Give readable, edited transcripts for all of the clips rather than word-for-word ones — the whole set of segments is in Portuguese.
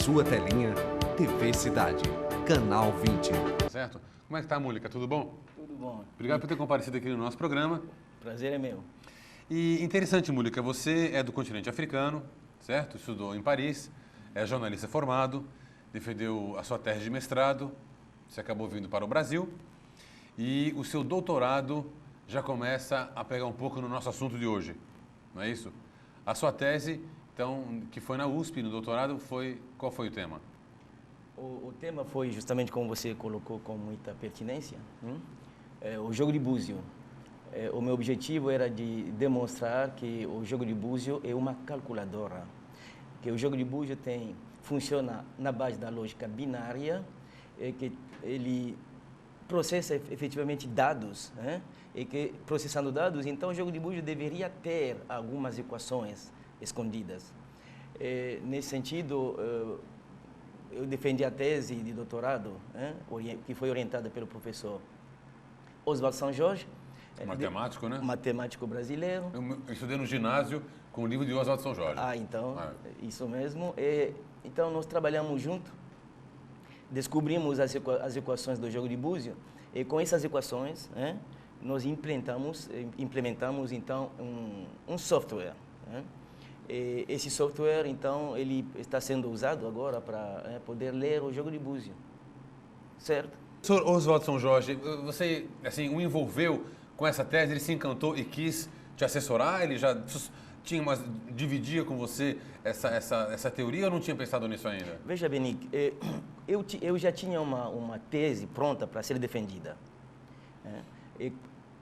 sua telinha, TV Cidade, Canal 20. Certo? Como é que tá, Múlica? Tudo bom? Tudo bom. Obrigado por ter comparecido aqui no nosso programa. Prazer é meu. E interessante, Múlica, você é do continente africano, certo? Estudou em Paris, é jornalista formado, defendeu a sua tese de mestrado, você acabou vindo para o Brasil e o seu doutorado já começa a pegar um pouco no nosso assunto de hoje, não é isso? A sua tese, então, que foi na USP, no doutorado, qual foi o tema? O tema foi justamente como você colocou com muita pertinência, o jogo de búzio. O meu objetivo era de demonstrar que o jogo de búzio é uma calculadora, que o jogo de búzio funciona na base da lógica binária, que ele processa efetivamente dados, né? E que processando dados, então o jogo de búzio deveria ter algumas equações escondidas. Nesse sentido, eu defendi a tese de doutorado, né? Que foi orientada pelo professor Oswaldo São Jorge. Matemático, né? Matemático brasileiro. Eu estudei no ginásio com o livro de Oswaldo São Jorge. Então, isso mesmo. Então, nós trabalhamos junto, descobrimos as equações do jogo de búzio, e com essas equações, né, nós implementamos então, um software. Né? E esse software, então, ele está sendo usado agora para poder ler o jogo de búzio, certo? Professor Oswaldo São Jorge, você assim, o envolveu com essa tese, ele se encantou e quis te assessorar? Ele já dividia com você essa teoria ou não tinha pensado nisso ainda? Veja, Benic, eu já tinha uma tese pronta para ser defendida. E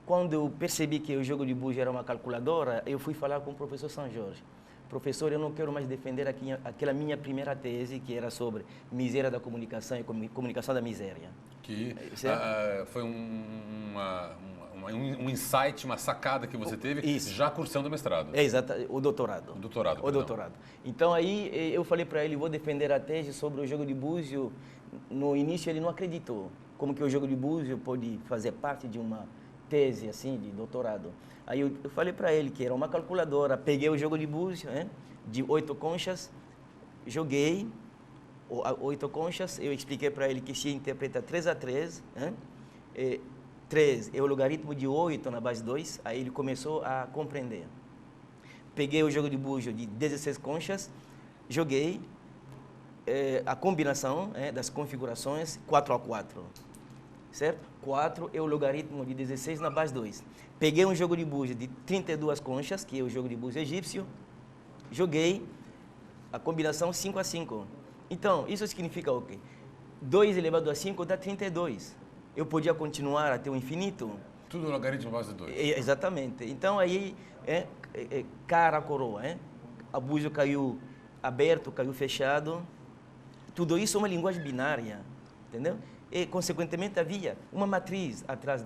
quando eu percebi que o jogo de búzio era uma calculadora, eu fui falar com o professor São Jorge. Professor, eu não quero mais defender aquela minha primeira tese, que era sobre miséria da comunicação e comunicação da miséria. Que foi um insight, uma sacada que você teve já cursando o mestrado. Exato, o doutorado. O doutorado. Então aí eu falei para ele, vou defender a tese sobre o jogo de búzio. No início ele não acreditou. Como que o jogo de búzio pode fazer parte de uma tese assim de doutorado? Aí eu falei para ele que era uma calculadora, peguei o jogo de búzio, né, de 8 conchas, joguei 8 conchas, eu expliquei para ele que se interpreta 3 a 3, né, 3 é o logaritmo de 8 na base 2, aí ele começou a compreender. Peguei o jogo de búzio de 16 conchas, joguei a combinação das configurações 4 a 4, certo? 4 é o logaritmo de 16 na base 2. Peguei um jogo de búzio de 32 conchas, que é o jogo de búzio egípcio, joguei a combinação 5 a 5. Então, isso significa o quê? 2 elevado a 5 dá 32. Eu podia continuar até o infinito. Tudo logaritmo base 2. Exatamente. Então, aí, cara a coroa, a búzio caiu aberto, caiu fechado. Tudo isso é uma linguagem binária, entendeu? E, consequentemente, havia uma matriz atrás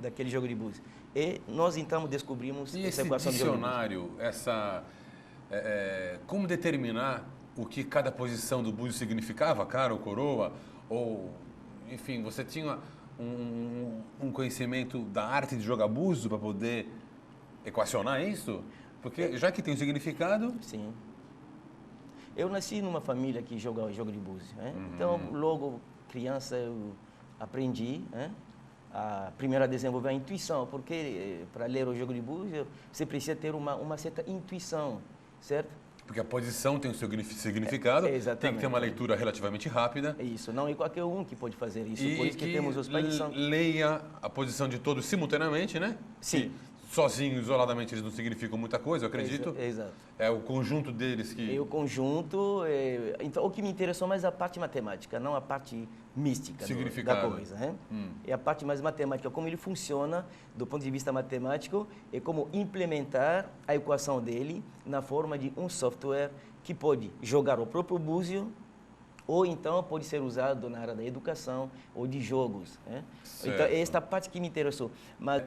daquele jogo de búzio. E nós, então, descobrimos essa equação de jogo de búzio. E esse dicionário, como determinar o que cada posição do búzio significava, cara ou coroa? Ou, enfim, você tinha um conhecimento da arte de jogar búzio para poder equacionar isso? Porque já que tem um significado... Sim. Eu nasci numa família que jogava jogo de búzio. Então, logo criança, eu aprendi primeiro a desenvolver a intuição, porque para ler o jogo de búzio você precisa ter uma certa intuição, certo? Porque a posição tem o seu significado, tem que ter uma leitura relativamente rápida. Isso, não é qualquer um que pode fazer isso, por isso que temos os pais que são... Leia a posição de todos simultaneamente, né? Sim. Sozinhos, isoladamente, eles não significam muita coisa, eu acredito. Exato. É o conjunto deles que... O conjunto... Então, o que me interessou mais é a parte matemática, não a parte mística da coisa. Né? É a parte mais matemática, como ele funciona do ponto de vista matemático e como implementar a equação dele na forma de um software que pode jogar o próprio búzio ou então pode ser usado na área da educação ou de jogos. Né? Então, é esta parte que me interessou. Mas...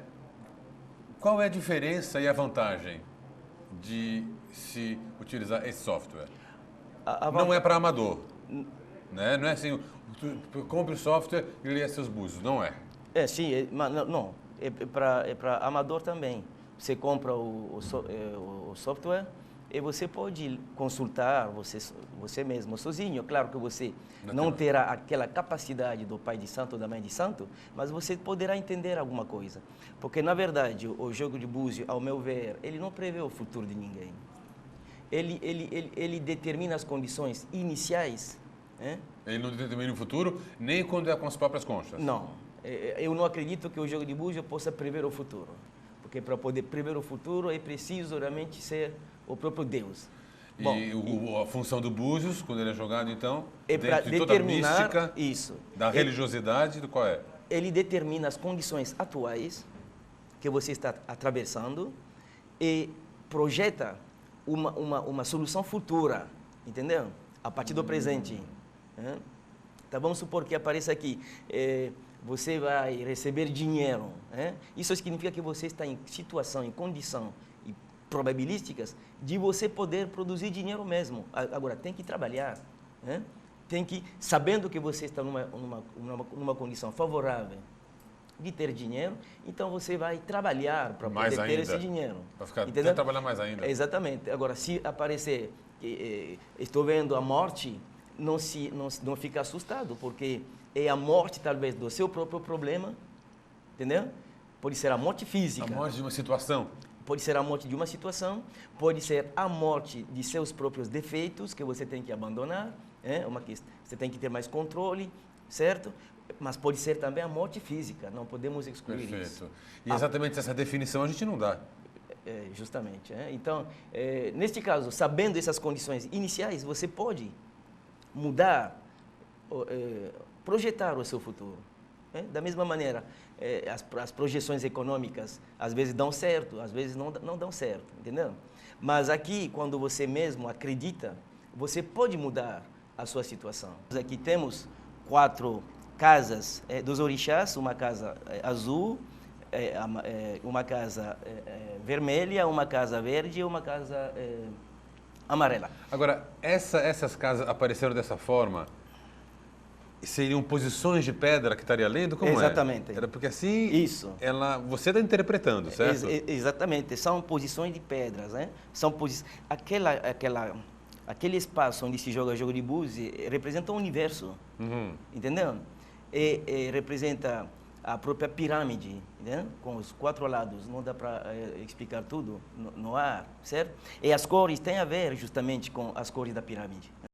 Qual é a diferença e a vantagem de se utilizar esse software? Não é para amador, né? Não é assim, compre o software e leia seus búzios, não é? Sim, mas não, é para amador também. Você compra o software E você pode consultar você mesmo, sozinho. Claro que você Não não tem- terá aquela capacidade do pai de santo ou da mãe de santo, mas você poderá entender alguma coisa. Porque, na verdade, o jogo de búzio, ao meu ver, ele não prevê o futuro de ninguém. Ele determina as condições iniciais. Né? Ele não determina o futuro, nem quando é com as próprias conchas. Não, eu não acredito que o jogo de búzio possa prever o futuro. Porque para poder prever o futuro é preciso realmente ser o próprio Deus. E a função do búzios, quando ele é jogado, então, É para dentro de toda a determinar mística, isso. da religiosidade, do qual é? Ele determina as condições atuais que você está atravessando e projeta uma solução futura, entendeu? A partir do presente. Né? Então, vamos supor que apareça aqui, você vai receber dinheiro. Né? Isso significa que você está em situação, em condição e probabilísticas de você poder produzir dinheiro mesmo. Agora, tem que trabalhar. Né? Tem que, sabendo que você está numa condição favorável de ter dinheiro, então você vai trabalhar para poder ter esse dinheiro. Para ficar, entendeu? trabalhar mais ainda. Exatamente. Agora, se aparecer, estou vendo a morte, não fica assustado, porque é a morte, talvez, do seu próprio problema, entendeu? Pode ser a morte física. A morte de uma situação. Pode ser a morte de uma situação, pode ser a morte de seus próprios defeitos, que você tem que abandonar, você tem que ter mais controle, certo? Mas pode ser também a morte física, não podemos excluir Perfeito. isso. E exatamente essa definição a gente não dá. Justamente. Então, neste caso, sabendo essas condições iniciais, você pode mudar, projetar o seu futuro. Da mesma maneira, as projeções econômicas às vezes dão certo, às vezes não dão certo, entendeu? Mas aqui, quando você mesmo acredita, você pode mudar a sua situação. Aqui temos 4 casas dos orixás, uma casa azul, uma casa vermelha, uma casa verde e uma casa amarela. Agora, essas casas apareceram dessa forma, seriam posições de pedra que estaria lendo? Como Exatamente. Era porque assim, Isso. você está interpretando, certo? Exatamente, são posições de pedras, né? São aquele espaço onde se joga jogo de búzios representa o universo, entendeu? E representa a própria pirâmide, né? Com os 4 lados, não dá para explicar tudo no ar, certo? E as cores têm a ver justamente com as cores da pirâmide.